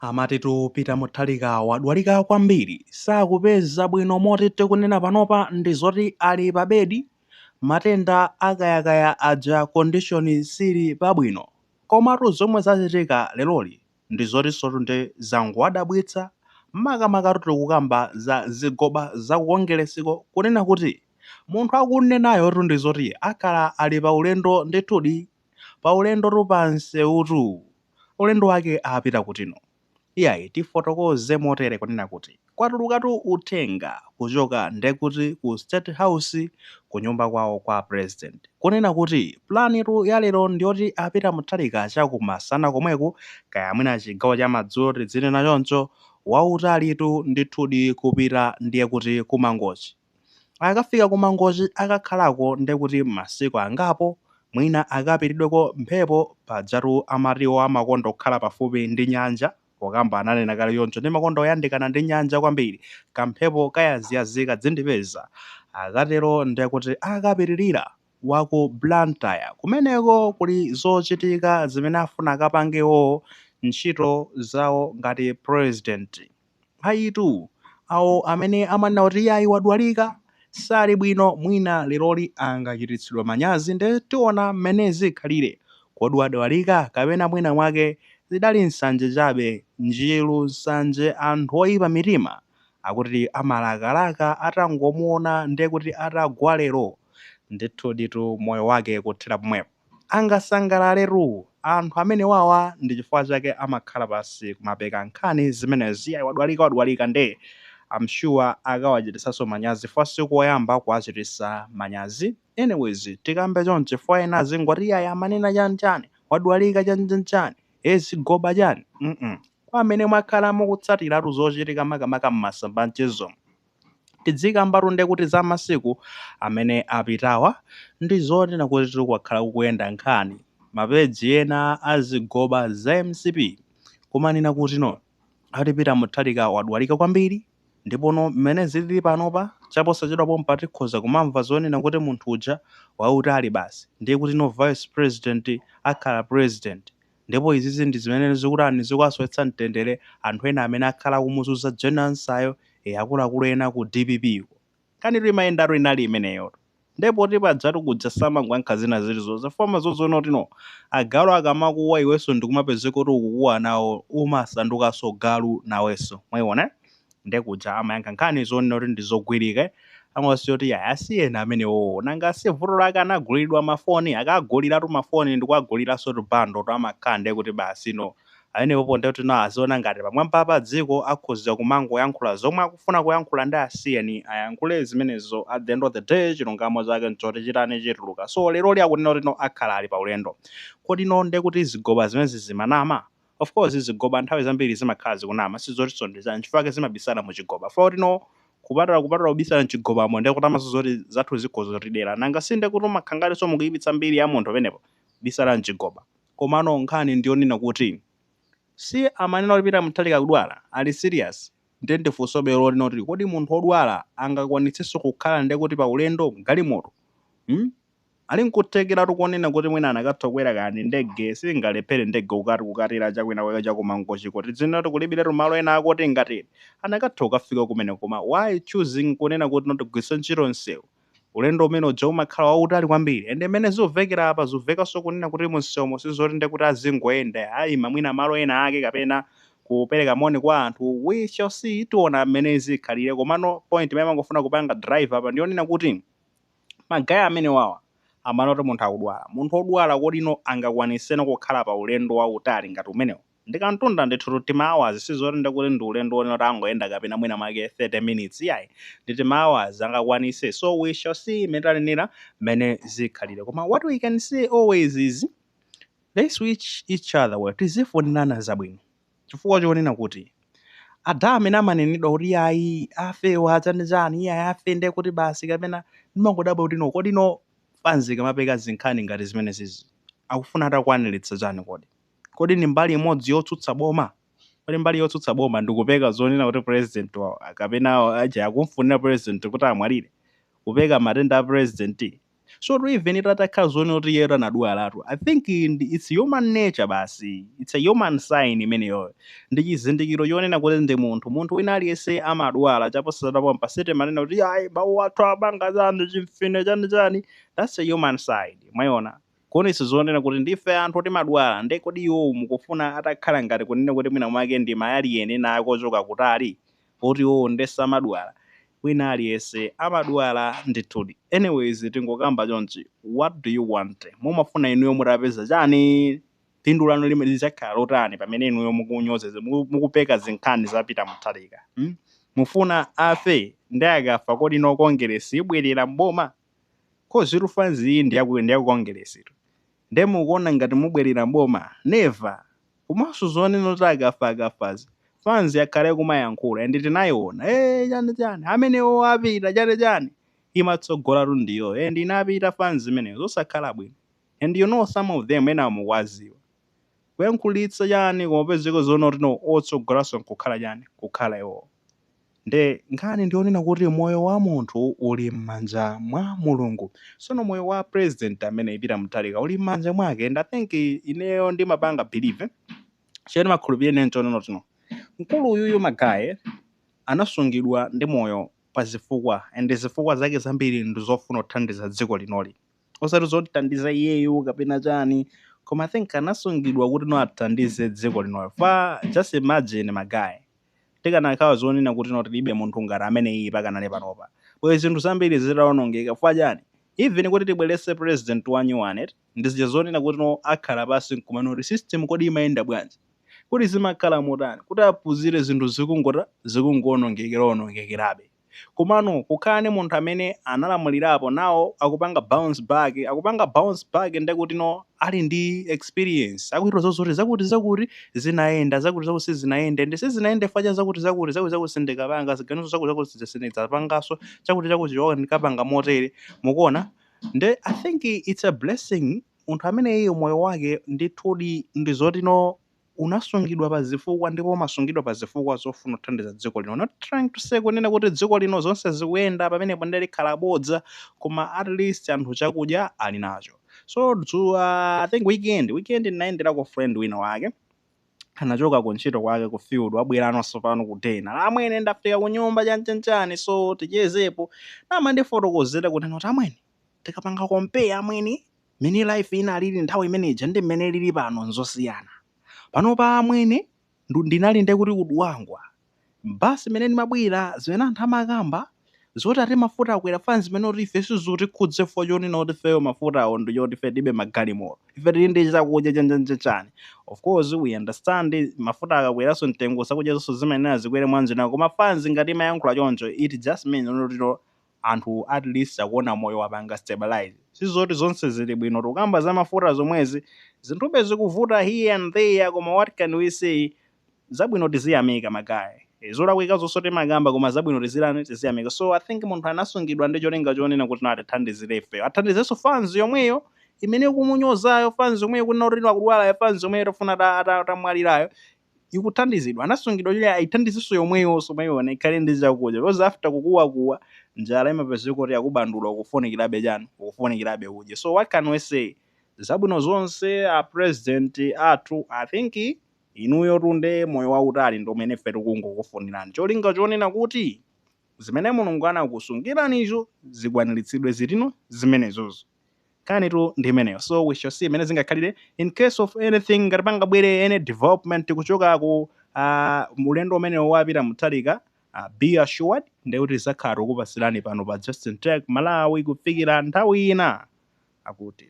Amatitu Peter Mutharika wadwalika kwambiri sakupeza bwino moti tikunena panopa ndi zoti ali pa bedi matenda akayakaya aja condition sili pabwino komatu zomwe zachitika leloli ndi zotinso ndi zangowadabwitsa makamaka tikukamba za zigoba zakukongereseko kunena kuti munthu akunenayo ndi zoti akhala ali pa ulendo ndithudi pa ulendo tupanseutu ulendo wake apita kutino iyayi tifotokoze motere kunena kuti kwatulukatu uthenga kuchoka ndekuti ku State House ku nyumba kwawo kwa president kunena kuti planitu ya lero ndiyoti apita Mutharika chakumasana komweko kaya mwina chigawo cha madzulo tidzinena choncho wautalitu ndithudi kupita ndiye kuti kumangochi akafika kumangochi akakhalako ndekuti masiku angapo mwina akapiridweko mphepo pajatu amatiwo amakonda kukhala pafupi ndi nyanja pokamba ananena kale yoncho ndi makonda oyandikana ndi nyanja kwambiri kamphepo kayaziyazika dzindipeza akatero ndekuti akapitirira waku Blantyre kumeneko kuli zochitika zimene afuna akapangewo ntchito zawo ngati president ayitu awo amene amanena kuti iyayi wadwalika sali bwino mwina leroli angachititsidwa manyazi ndi tiona mmene zikhalire kodi wadwalika kapena mwina mwake zidali nsanje chabe njiru nsanje anthu oyipa mitima akuti amalakalaka atangomuona ndekuti atagwa lero ndithuditu moyo wake kuthera pomwepo angasangalaletu anthu amene wawa ndi chifukwa chake amakhala pasi kumapeka nkhani zimenezi iyayi wadwalika nde I'm sure akawachitisanso manyazi fasiku woyamba kuwachitisa manyazi anyways tikambe chonche fwa ena zingoti iyayi amanena chani wadwalika chani zigoba chani kwa amene mwakhala mukutsatiratu zochitika makamaka mmasamba mchezo tidzikambatu ndekuti za masiku amene apitawa ndi zonena kuti tikukhala kukuyenda nkhani mapeji ena azigoba za MCP kumanena kuti no ati Peter Mutharika wadwalika kwambiri ndipono mmene zilili panopa chaposachedwapo mpatikhoza kumamva zonena kuti munthu uja wautali basi ndiye kuti no vice president akhala president ndipo izizi ndi zimene zikutani zikuasowetsa mtendere anthu ena amene akhala kumuzunza General Nsayo akuluakulu ena ku DPP kani limayendatu inali imeneyo ndipo tipadzatu kuja samangwankha zina zilizozo foma zozoona kuti no agalu akamakuwa iwenso ndikumapezeka kuti ukukuwa nawo umasandukanso galu nawenso mwayiona ndekuja amayankha nkhani zonena kuti ndizogwirika amasiyo kuti asiyena amenewo nanga asiye vuto lake anagulidwa mafoni akaguliratu mafoni ndikuaguliraso tubando twamakhala kuti basi no amenepopo ndekuti no aziona ngati pamwamba pa dziko akhoza kumangoyankhula zomwe akufuna kuyankhula ndi asiyeni ayankhule zimenezo at the end of the day chilungamo chake nchoti chitani chituluka so leroli akunena kuti no akhala ali pa ulendo kodi no ndekuti zigoba zimene zimanama of course zigoba nthawi zambiri zimakhala zikunama sizotisondeza nchifukwa zimabisana muchigoba foti no kupatula kubisana mchigobamo ndekuti amazozoti zathu zikhozotidera nanga sinde kuti umakhangalenso mukuyipitsa mbiri ya munthu penepo bisana mchigoba komano nkhani ndiyonena kuti si amanena kuti Peter Mutharika kudwala ali serious ndifunso bero lino kuti kodi munthu odwala angakwanitsenso kukhala ndekuti pa ulendo galimoto ali nkuthekeratu kuonena kuti mwina anakatha kukwera kani ndege singalephere ndege kukatira chakwina kwake chakumangochi kuti zinati kulibiratu malo ena akuti ngati anakatha kukafika kumene koma why choosing kunena kuti notigwisa ntchito nsewu ulendo umene uja umakhala wautali kwambiri ende mmene zovekera apa zovekanso kunena kuti munsewu sizoti ndekuti azingoyenda ayima mwina malo ena ake kapena kupereka moni kwa anthu we shall see tiona mmene zikhalire komano point imene mangofuna kupanga drive apa ndiyonena kuti magaya amene wawa amanoti munthu akudwala munthu odwala kodi no angakwaniseno kukhala pa ulendo wautali ngati umenewo ndikantunda ndithu tima hours sizoti ndekuti ndi ulendo onoti angoyenda kapena mwina make 30 minutes yayi ndi tima hours angakwanise so we shall see metanenera mmene zikhalire koma what we can say always is let's wish each other well tizifunirana zabwino chifukwa chonena kuti ada amene amanenedwa kuti ayi afewa achanijani iye afe nde kuti basi kapena ndimangodabwa kuti no kodi no panzika mapeka zinkhani ngati zimene zizi akufuna atakwaniritsa chani kodi ni mbali imodzi yotsutsa boma kodi mbali yotsutsa boma ndikupeka zonena kuti president kapena aja akumfunira president kuti amwalire kupeka matenda a president so even itakhala zoni kuti iye anadwalatu, I think it's human nature basi, it's a human sign imeneyo, ndi chizindikiro chonena kuti ndi munthu wina aliyense amadwala chaposadapo pasete manena kuti ayi mawu athu abanga chani chimfine chani, that's a human side, mwayiona kuonesa zonena kuti ndife anthu timadwala, nde kodi iwo mukufuna atakhala ngati kunena kuti mwina mwake ndi mayaliyeni naye kochoka kutali kuti iwo ndesamadwala, wina aliyense amadwala ndithudi. Anyways tingokamba chonchi, what do you want? Mumafuna inuyo mutapeza chani? Phindu lanu limene lidzakhala lotani pamene inuyo mukunyozeza mukupeka zinkhani zapita muthalika. Mufuna afe ndi akafa kodi no kongeresi ibwerera mboma? Kozitu fanzi ndi yakukongeresitu. Nde mukuona ngati mubwerera mboma, never. Komanso zonena kuti akafazi fanzi akhale kumayankhula ende tinayiona chani amenewo apita chani imatsogola ndiyo ndinapita fanzi imeneyo zosakhala bwino, and you know some of them ena mukwaziwa kuyankhulitsa chani komapezeko zoona kuti no otsogolaso nkukhala chani kukhala iwo. Nde nkhani ndionena kuti moyo wa munthu uli m'manja mwa Mulungu, sono moyo wa president amene ipita muthalika uli m'manja mwake, and I think ineyo ndimapanga believe chene makhulupirira nene chonena tino mkulu uyuyu Magayi anasungidwa ndi moyo pa zifukwa, and zifukwa zake zambiri ndizofuna kuthandiza dziko linoli, osati zothandiza iyeyo kapena chani, koma I think anasungidwa kuti no athandize dziko linoli. For just imagine Magayi tikanakhala zonena kuti no tilibe munthu ngati amene iyi pakanali panopa, bwe zinthu zambiri zitaonongeka fwa chani, even kuti tibwerese president wanyuwane ndizija zonena kuti no akhala pasi nkumana kuti system kodi imayenda bwanji, kuti zimakhala motani, kuti aphunzire zinthu zikungonongekerabe. Komano kukhala ndi munthu amene analamulirapo nawo akupanga bounce back ndekuti no ali ndi experience, akuitwa zozoti zakuti zinayenda, zakuti sizinaende, ndi sizinaende facha zakuti sindikapanga ziganizo zakuti sindikapangaso chakuti ndikapanga motere, mukuona. Nde I think it's a blessing munthu amene iyo moyo wake ndithudi ndizoti no unasungidwa pa zifukwa ndipo masungidwa pa zifukwa zofuna kuthandiza dziko lino, not trying to say kunena kuti dziko lino zonse zikuyenda pamenepo ndalikhala bodza, koma at least anthu chakudya ali nacho. So I think weekend ndinayenderako friend wina wake anachoka kuntchito kwake ku field, wabwera anonso pano kudena amwene ndafika ku nyumba chanchani, so tichezepo namandifotokozera kunena kuti amwene tikapanga compare amwene mini life ina alili nthawi imeneja ndi mmene lili pano nzosiyana. Pano pa amwene ndinali ndekuti kudwangwa basi mene ndimabwera zimene anthu amakamba zoti ati mafuta akwera fani zimene kuti ife sizuti khudze fo chonena kuti feyo mafuta awo ndi choti ife tibe magalimoto, ife tili ndi chakudya chani. Of course we understand mafuta akakweraso mtengo zakudya zonse zimene azikwere mwanjina, koma fans ngati mayankhula choncho it just means kuti anthu at least akuona moyo wapanga stabilize. Sizoti zonse zili bwino tukamba za mafuta zomwezi zinthupe zikuvuta here and there, koma what can we say, zabwino tiziyamika Magayi. Zolakwika zonse timagamba koma zabwino tiziyamika. So I think munthu anasungidwa ndi cholinga chonena kuti atithandizire ife, athandizenso fans yomweyo imene kumunyozayo, fans yomweyo kunena kuti akudwala, fans yomweyo tofuna atamwalirayo ikuthandizidwa, anasungidwa kuti ayithandizenso yomweyo somayona ikhale ndi chakudya, because after kukuwa njala imapezeka kuti yakubandula ukufunikirabe chani, ukufunikirabe udye. So what can we say, zabwino zonse a president athu I think inuyo tunde moyo wautali ndo umene ife tikungokufunirani, cholinga chonena kuti zimene Mulungu anakusungiranizo zikwaniritsidwe zitino zimenezozo. Kanitu ndi imeneyo. So we shall see imene zingakhalire in case of anything, ngati pangabwere any development kuchoka ku mulendo umene wapita muthalika, be assured ndekuti zakhala tikupasirani pano pa Justin Tech Malawi kufikira nthawi ina akuti